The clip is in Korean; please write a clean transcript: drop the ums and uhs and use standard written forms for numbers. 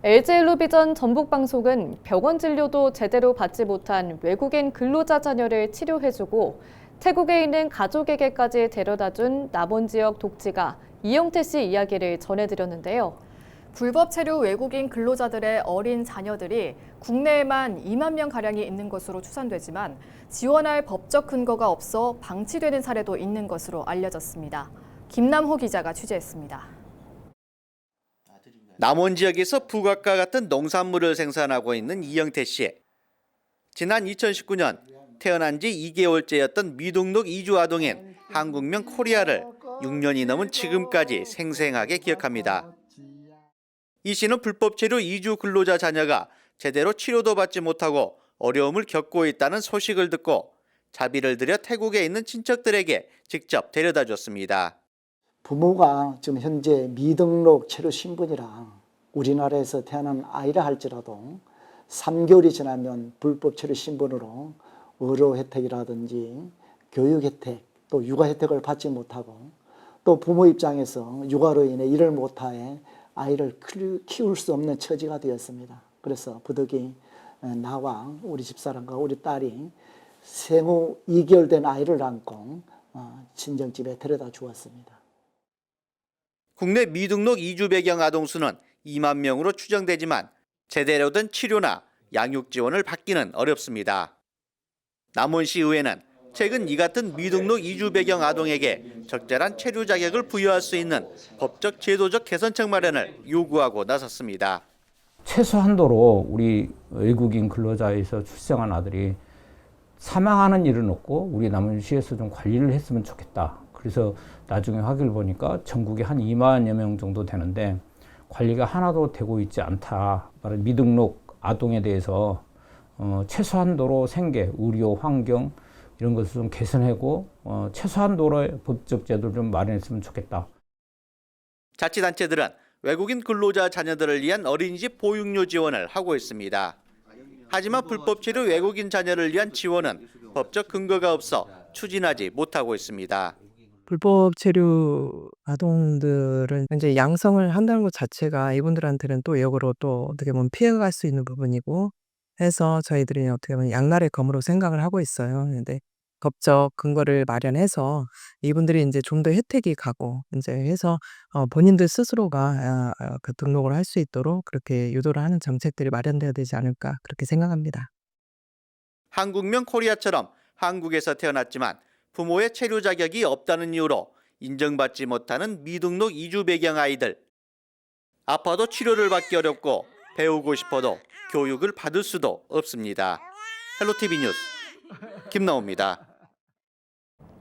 LG엘로비전 전북방송은 병원 진료도 제대로 받지 못한 외국인 근로자 자녀를 치료해주고 태국에 있는 가족에게까지 데려다준 남원 지역 독지가 이영태 씨 이야기를 전해드렸는데요. 불법 체류 외국인 근로자들의 어린 자녀들이 국내에만 2만 명가량이 있는 것으로 추산되지만 지원할 법적 근거가 없어 방치되는 사례도 있는 것으로 알려졌습니다. 김남호 기자가 취재했습니다. 남원 지역에서 북악과 같은 농산물을 생산하고 있는 이영태 씨. 지난 2019년 태어난 지 2개월째였던 미등록 이주 아동인 한국명 코리아를 6년이 넘은 지금까지 생생하게 기억합니다. 이 씨는 불법 체류 이주 근로자 자녀가 제대로 치료도 받지 못하고 어려움을 겪고 있다는 소식을 듣고 자비를 들여 태국에 있는 친척들에게 직접 데려다 줬습니다. 부모가 지금 현재 미등록 체류 신분이라 우리나라에서 태어난 아이라 할지라도 3개월이 지나면 불법 체류 신분으로 의료 혜택이라든지 교육 혜택, 또 육아 혜택을 받지 못하고 또 부모 입장에서 육아로 인해 일을 못하에 아이를 키울 수 없는 처지가 되었습니다. 그래서 부득이 나와 우리 집사람과 우리 딸이 생후 2개월 된 아이를 안고 친정집에 데려다 주었습니다. 국내 미등록 이주 배경 아동 수는 2만 명으로 추정되지만 제대로 된 치료나 양육 지원을 받기는 어렵습니다. 남원시 의회는 최근 이 같은 미등록 이주 배경 아동에게 적절한 체류 자격을 부여할 수 있는 법적 제도적 개선책 마련을 요구하고 나섰습니다. 최소한도로 우리 외국인 근로자에서 출생한 아들이 사망하는 일은 없고 우리 남원시에서 좀 관리를 했으면 좋겠다. 그래서 나중에 확인을 보니까 전국에 한 2만여 명 정도 되는데 관리가 하나도 되고 있지 않다. 미등록 아동에 대해서 최소한도로 생계, 의료, 환경 이런 것을 좀 개선하고 최소한도로의 법적 제도를 좀 마련했으면 좋겠다. 자치단체들은 외국인 근로자 자녀들을 위한 어린이집 보육료 지원을 하고 있습니다. 하지만 불법 체류 외국인 자녀를 위한 지원은 법적 근거가 없어 추진하지 못하고 있습니다. 불법 체류 아동들은 이제 양성을 한다는 것 자체가 이분들한테는 또 역으로 또 어떻게 보면 피해가 갈 수 있는 부분이고 해서 저희들이 어떻게 보면 양날의 검으로 생각을 하고 있어요. 근데 법적 근거를 마련해서 이분들이 이제 좀 더 혜택이 가고 이제 해서 본인들 스스로가 그 등록을 할 수 있도록 그렇게 유도를 하는 정책들이 마련돼야 되지 않을까 그렇게 생각합니다. 한국명 코리아처럼 한국에서 태어났지만 부모의 체류 자격이 없다는 이유로 인정받지 못하는 미등록 이주 배경 아이들. 아파도 치료를 받기 어렵고 배우고 싶어도 교육을 받을 수도 없습니다. 헬로티비 뉴스 김나옵니다.